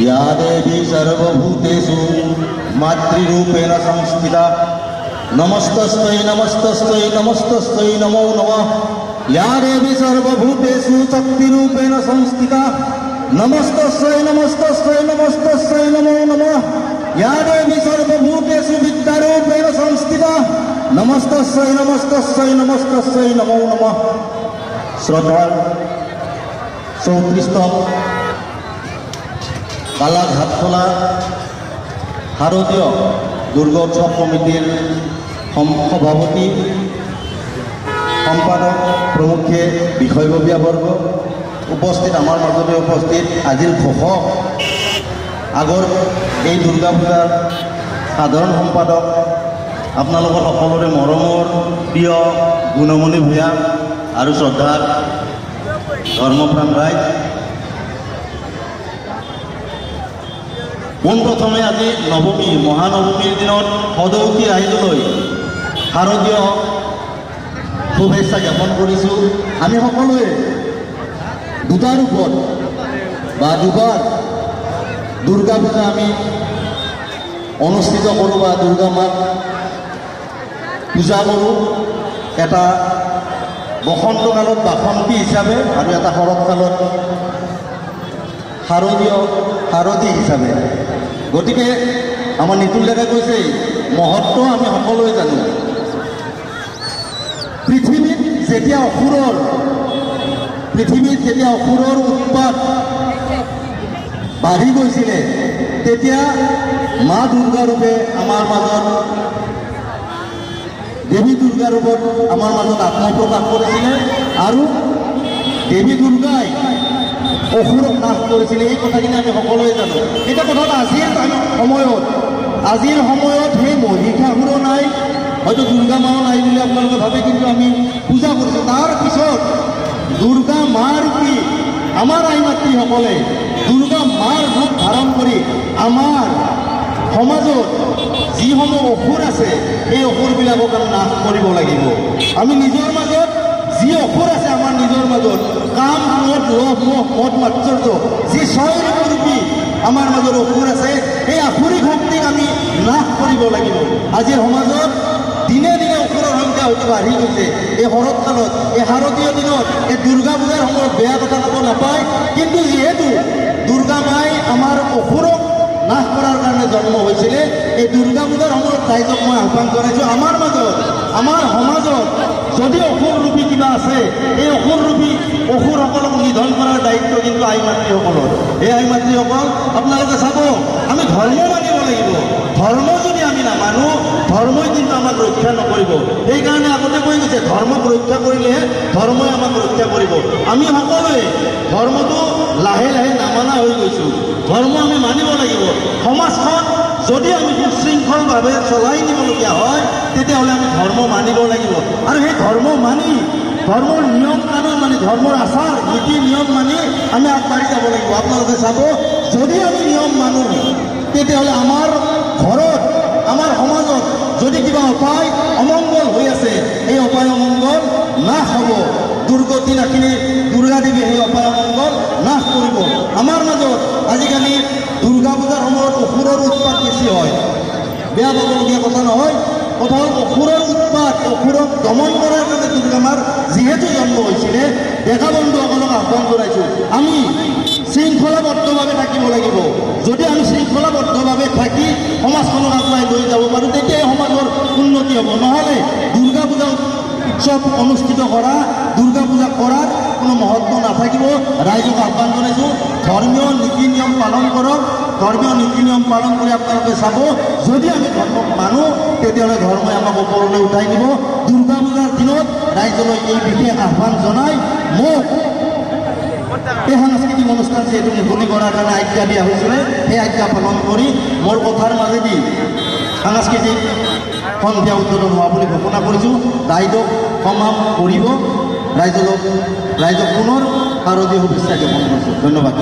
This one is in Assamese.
या देवी सर्वभूतेषु मातृरूपेण संस्थिता नमस्तस्मै नमस्तस्मै नमस्तस्मै नमो नमः। या देवी सर्वभूतेषु शक्तिरूपेण संस्थिता नमस्तस्मै नमस्तस्मै नमस्तस्मै नमो नमः। या देवी सर्वभूतेषु विद्यारूपेण संस्थिता नमस्तस्मै नमस्तस्मै नमस्तस्मै नमो नमः। श्रद्धार 34তম কালাঘাটখোলা শারদীয় দুর্গোৎসব কমিটির সভাপতি সম্পাদক প্রমুখে বিষয়ববীয়াবর্গ উপস্থিত আমার মাজতে উপস্থিত আজিৰ ঘোষক আগৰ এই দুৰ্গা পূজাৰ সাধাৰণ সম্পাদক আপোনালোকৰ সকলোৰে মৰমৰ প্ৰিয় গুণমণি ভূঞা আৰু শ্ৰদ্ধাৰ ধৰ্মপ্ৰাণ ৰাইজ, পোনপ্ৰথমে আজি নৱমী মহানৱমীৰ দিনত সদৌতি ৰাইজলৈ শাৰদীয় শুভেচ্ছা জ্ঞাপন কৰিছোঁ। আমি সকলোৱে দুটা ৰূপত বা দুবাৰ দুৰ্গা পূজা আমি অনুষ্ঠিত কৰোঁ বা দুৰ্গা মাক পূজা কৰোঁ। এটা বসন্তকালত বাসন্তী হিচাপে আৰু এটা শৰৎকালত শাৰদী হিচাপে। গতিকে আমাৰ নিতুল দাদাই কৈছে মহত্ব আমি সকলোৱে জানো। পৃথিৱীত যেতিয়া অসুৰৰ উৎপাত বাঢ়ি গৈছিলে তেতিয়া মা দুৰ্গা ৰূপে আমাৰ মাজত দেৱী দুৰ্গা ৰূপত আমাৰ মাজত আত্মপ্ৰকাশ কৰিছিলে আৰু দেৱী দুৰ্গাই অসুৰক নাশ কৰিছিলে। এই কথাখিনি আমি সকলোৱে জানো। এটা কথা আজিৰ সময়ত সেই মহিষাসুৰো নাই, হয়তো দুৰ্গা মাও নাই বুলি আপোনালোকে ভাবে, কিন্তু আমি পূজা কৰিছোঁ। তাৰ পিছত দুৰ্গা মাৰ ৰূপী আমাৰ আই মাতৃসকলে দুৰ্গা মাৰ ৰূপ ধাৰণ কৰি আমাৰ সমাজত যিসমূহ অসুৰ আছে এই অসুৰবিলাকক আমি নাশ কৰিব লাগিব। আমি নিজৰ মাজত যি অসুৰ আছে আমাৰ নিজৰ মাজত কাম ক্ৰোধ লোভ মোহ মদ মাৎসৰ্য যি 6 ৰূপী আমাৰ মাজত অসুৰ আছে এই আসুৰিক শক্তিক আমি নাশ কৰিব লাগিব। আজিৰ সমাজত দিনে দিনে অসুৰৰ সংখ্যা হয়তো বাঢ়ি গৈছে। এই শৰৎকালত এই শাৰদীয় দিনত এই দুৰ্গা পূজাৰ সময়ত বেয়া কথা ক'ব নাপায়, কিন্তু যিহেতু দুৰ্গা মাই আমাৰ অসুৰক নাশ কৰাৰ কাৰণে জন্ম হৈছিলে, এই দুৰ্গা পূজাৰ সময়ত ৰাইজক মই আহ্বান জনাইছোঁ আমাৰ মাজত আমাৰ সমাজত যদি অসুৰ ৰূপী কিবা আছে এই অসুৰসকলক নিধন কৰাৰ দায়িত্ব কিন্তু আই মাতৃসকলৰ। এই আই মাতৃসকল আপোনালোকে চাব, আমি ধৰ্ম মানিব লাগিব। ধৰ্ম যদি আমি নামানো ধৰ্মই কিন্তু আমাক ৰক্ষা নকৰিব। সেইকাৰণে আগতে কৈ গৈছে ধৰ্মক ৰক্ষা কৰিলেহে ধৰ্মই আমাক ৰক্ষা কৰিব। আমি সকলোৱে ধৰ্মটো লাহে লাহে নামানা হৈ গৈছোঁ। ধৰ্ম আমি মানিব লাগিব। সমাজখন যদি আমি সুশৃংখলভাৱে চলাই নিবলগীয়া হয় তেতিয়াহ'লে আমি ধৰ্ম মানিব লাগিব। আৰু সেই ধৰ্ম মানি ধৰ্মৰ নিয়ম কানুন মানি ধৰ্মৰ আচাৰ নীতি নিয়ম মানি আমি আগবাঢ়ি যাব লাগিব। আপোনালোকে চাব, যদি আমি নিয়ম মানো তেতিয়াহ'লে আমাৰ ঘৰত আমাৰ সমাজত যদি কিবা অপায় অমংগল হৈ আছে এই অপায় অমংগল নাশ হ'ব। দুৰ্গতি নাখিনি দুৰ্গা দেৱীয়ে সেই অপায় অমংগল নাশ কৰিব। আমাৰ মাজত আজিকালি দুৰ্গা পূজাৰ সময়ত অসুৰৰ উৎপাত বেছি হয়, বেয়া পাবলগীয়া কথা নহয়। কথা হ'ল অসুৰৰ উৎপাত, অসুৰক দমন কৰাৰ কাৰণে দুৰ্গা মাৰ যিহেতু জন্ম হৈছিলে, ডেকা বন্ধুসকলক আহ্বান জনাইছোঁ আমি শৃংখলাবদ্ধভাৱে থাকিব লাগিব। যদি আমি শৃংখলাবদ্ধভাৱে থাকি সমাজখনক আগুৱাই লৈ যাব পাৰোঁ তেতিয়াই সমাজৰ উন্নতি হ'ব। নহ'লে দুৰ্গা পূজা উৎসৱ অনুষ্ঠিত কৰা দুৰ্গা পূজা কৰাৰ কোনো মহত্ব নাথাকিব। ৰাইজক আহ্বান জনাইছোঁ ধৰ্মীয় নীতি নিয়ম পালন কৰক। ধৰ্মীয় নীতি নিয়ম পালন কৰি আপোনালোকে চাব, যদি আমি ধৰ্মক মানো তেতিয়াহ'লে ধৰ্মই আমাক ওপৰলৈ উঠাই নিব। দুৰ্গা পূজাৰ দিনত ৰাইজলৈ এই বিশেষ আহ্বান জনাই মোক এই সাংস্কৃতিক অনুষ্ঠান যিহেতু মুকলি কৰাৰ কাৰণে আজ্ঞা দিয়া হৈছিলে, সেই আজ্ঞা পালন কৰি মোৰ কথাৰ মাজেদি সাংস্কৃতিক সন্ধিয়া উদ্বোধন হোৱা বুলি ঘোষণা কৰিছোঁ। ৰাইজক সমাপ কৰিব, ৰাইজক পুনৰ শাৰদীয় শুভেচ্ছা জ্ঞাপন কৰিছোঁ। ধন্যবাদ।